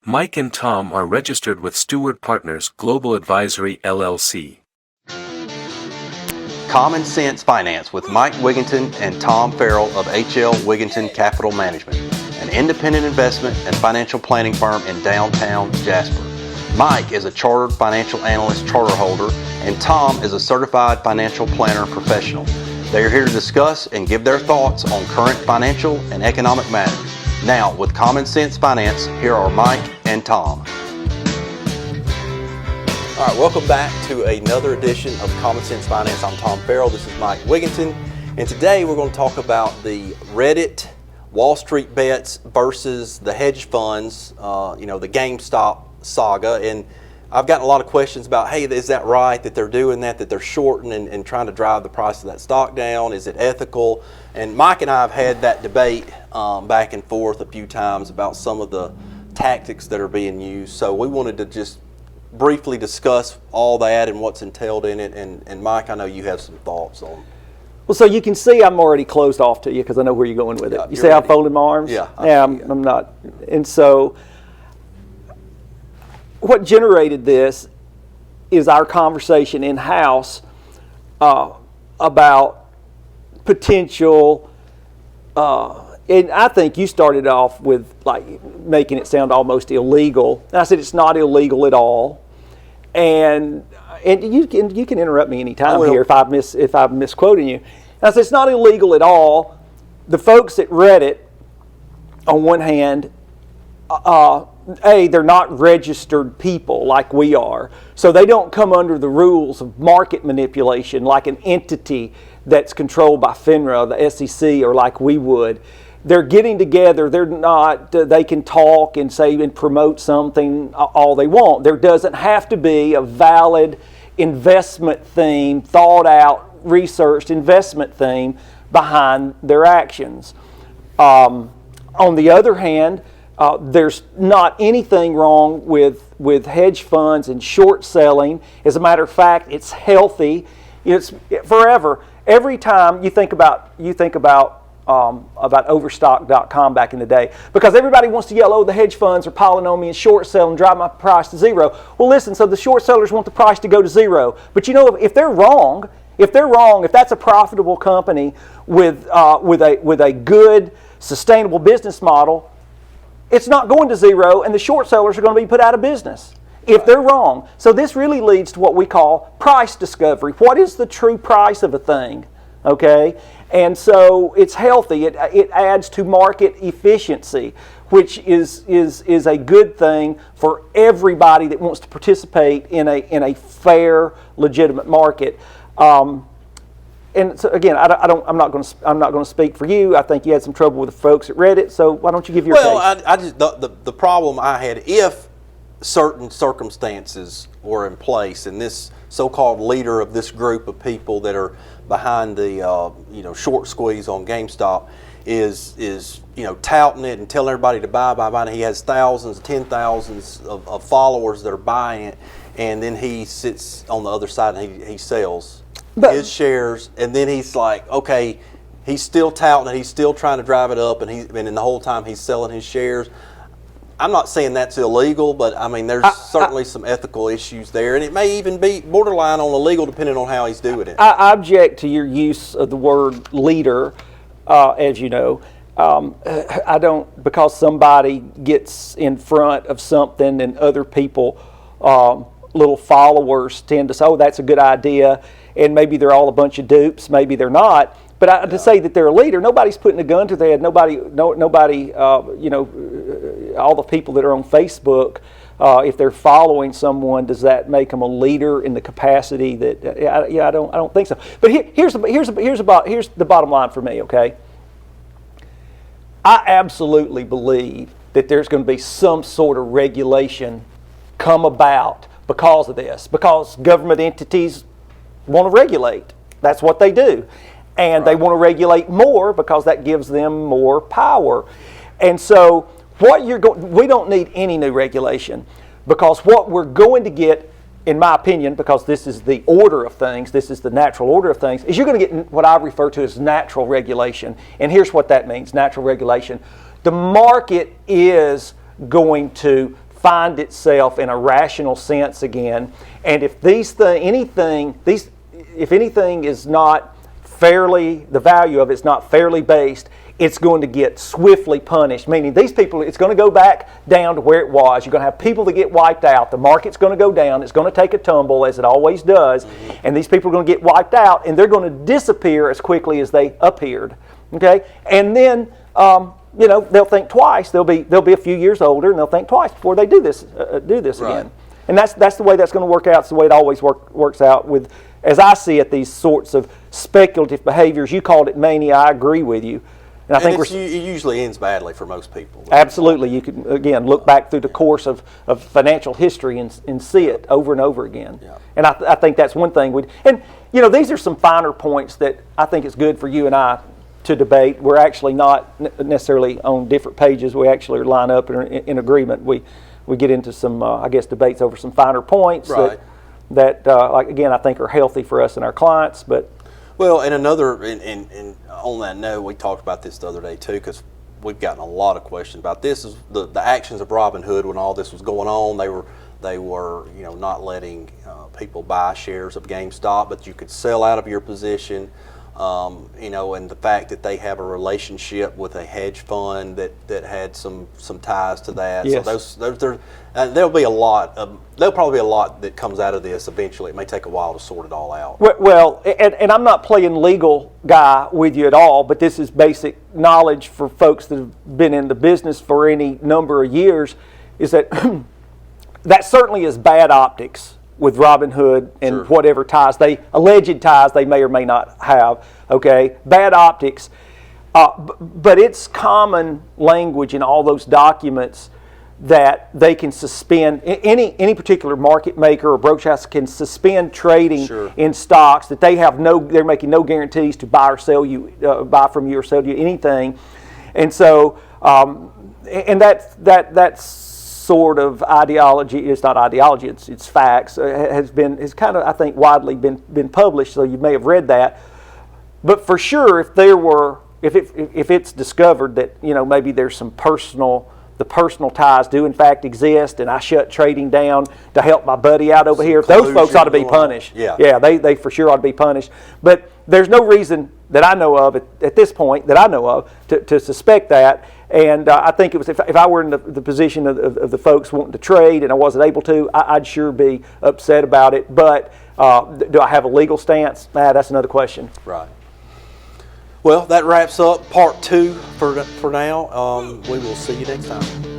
Mike and Tom are registered with Stewart Partners Global Advisory LLC. Common Sense Finance with Mike Wiginton and Tom Farrell of HL Wiginton Capital Management, an independent investment and financial planning firm in downtown Jasper. Mike is a chartered financial analyst charter holder, and Tom is a certified financial planner professional. They are here to discuss and give their thoughts on current financial and economic matters. Now, with Common Sense Finance, here are Mike and Tom. All right, welcome back to another edition of Common Sense Finance. I'm Tom Farrell. This is Mike Wiginton. And today we're going to talk about the Reddit Wall Street bets versus the hedge funds, the GameStop saga. And I've gotten a lot of questions about, hey, is that right that they're doing that they're shorting and trying to drive the price of that stock down? Is it ethical? And Mike and I have had that debate back and forth a few times about some of the tactics that are being used. So we wanted to just briefly discuss all that and what's entailed in it. And Mike, I know you have some thoughts on. Well, so you can see I'm already closed off to you because I know where you're going with it. You see how I folded my arms? Yeah. I'm not. And so what generated this is our conversation in-house about potential, and I think you started off with like making it sound almost illegal. And I said it's not illegal at all. And you can interrupt me anytime here if I'm misquoting you. And I said it's not illegal at all. The folks at Reddit, on one hand, they're not registered people like we are. So they don't come under the rules of market manipulation like an entity that's controlled by FINRA, the SEC, or like we would. They're getting together. They're not, they can talk and say and promote something all they want. There doesn't have to be a valid investment theme, thought out, researched investment theme behind their actions. On the other hand, there's not anything wrong with hedge funds and short selling. As a matter of fact, it's healthy. It's forever. Every time you think about Overstock.com back in the day, because everybody wants to yell, oh, the hedge funds are piling on me and short selling and drive my price to zero. Well, listen, so the short sellers want the price to go to zero. But you know, if they're wrong, if that's a profitable company with a good, sustainable business model, it's not going to zero, and the short sellers are going to be put out of business if they're wrong. So this really leads to what we call price discovery. What is the true price of a thing? Okay, and so it's healthy. It adds to market efficiency, which is a good thing for everybody that wants to participate in a fair, legitimate market. And so again, I'm not going to speak for you. I think you had some trouble with the folks at Reddit. So why don't you give your case? Well, the problem I had, if certain circumstances were in place, and this so-called leader of this group of people that are behind the short squeeze on GameStop is touting it and telling everybody to buy, and he has thousands, 10,000s of followers that are buying it, and then he sits on the other side and he sells his shares, and then he's like, okay, he's still touting it, he's still trying to drive it up, and the whole time he's selling his shares. I'm not saying that's illegal, but I mean there's certainly some ethical issues there, and it may even be borderline on illegal depending on how he's doing it. I object to your use of the word leader, as you know. I don't, because somebody gets in front of something and other people, little followers tend to say, oh, that's a good idea, and maybe they're all a bunch of dupes, maybe they're not. But to say that they're a leader, nobody's putting a gun to their head. Nobody, all the people that are on Facebook, if they're following someone, does that make them a leader in the capacity that? I don't think so. But here's the bottom line for me. Okay, I absolutely believe that there's going to be some sort of regulation come about because of this, because government entities want to regulate. That's what they do. And they want to regulate more because that gives them more power. And so we don't need any new regulation, because what we're going to get, in my opinion, because this is the order of things, this is the natural order of things, is you're going to get what I refer to as natural regulation. And here's what that means, natural regulation. The market is going to find itself in a rational sense again. And if if anything is not fairly, the value of it's not fairly based, it's going to get swiftly punished. Meaning these people, it's going to go back down to where it was. You're going to have people that get wiped out. The market's going to go down. It's going to take a tumble, as it always does. And these people are going to get wiped out, and they're going to disappear as quickly as they appeared. Okay, and then they'll think twice. They'll be a few years older, and they'll think twice before they do this Right. again. And that's the way that's going to work out. It's the way it always works out with, as I see it, these sorts of speculative behaviors. You called it mania. I agree with you. And I think it usually ends badly for most people. Absolutely. You can, again, look back through the course of financial history and see it over and over again. Yeah. And I think that's one thing. These are some finer points that I think it's good for you and I to debate. We're actually not necessarily on different pages. We actually line up in agreement. We get into some, debates over some finer points Right. that I think are healthy for us and our clients. But Well, and on that note, we talked about this the other day too, because we've gotten a lot of questions about this. Is the actions of Robinhood when all this was going on? They were not letting people buy shares of GameStop, but you could sell out of your position. And the fact that they have a relationship with a hedge fund that had some ties to that. Yes. So there'll probably be a lot that comes out of this eventually. It may take a while to sort it all out. Well, and I'm not playing legal guy with you at all, but this is basic knowledge for folks that have been in the business for any number of years, is that that certainly is bad optics with Robinhood and Sure. whatever alleged ties they may or may not have. Okay, bad optics, but it's common language in all those documents that they can suspend any particular market maker or brokerage house can suspend trading Sure. in stocks that they're making no guarantees to buy from you or sell you anything, and so and that's sort of ideology. It's not ideology. It's facts. Has kind of, I think, widely been published. So you may have read that. But for sure, if it's discovered that maybe there's some personal ties do in fact exist, and I shut trading down to help my buddy out over here, those folks ought to be punished. Yeah. They for sure ought to be punished. But there's no reason that I know of at this point to suspect that. And I think it was if I were in the position of the folks wanting to trade and I wasn't able to, I'd sure be upset about it. But do I have a legal stance? That's another question. Right. Well, that wraps up part 2 for now. We will see you next time.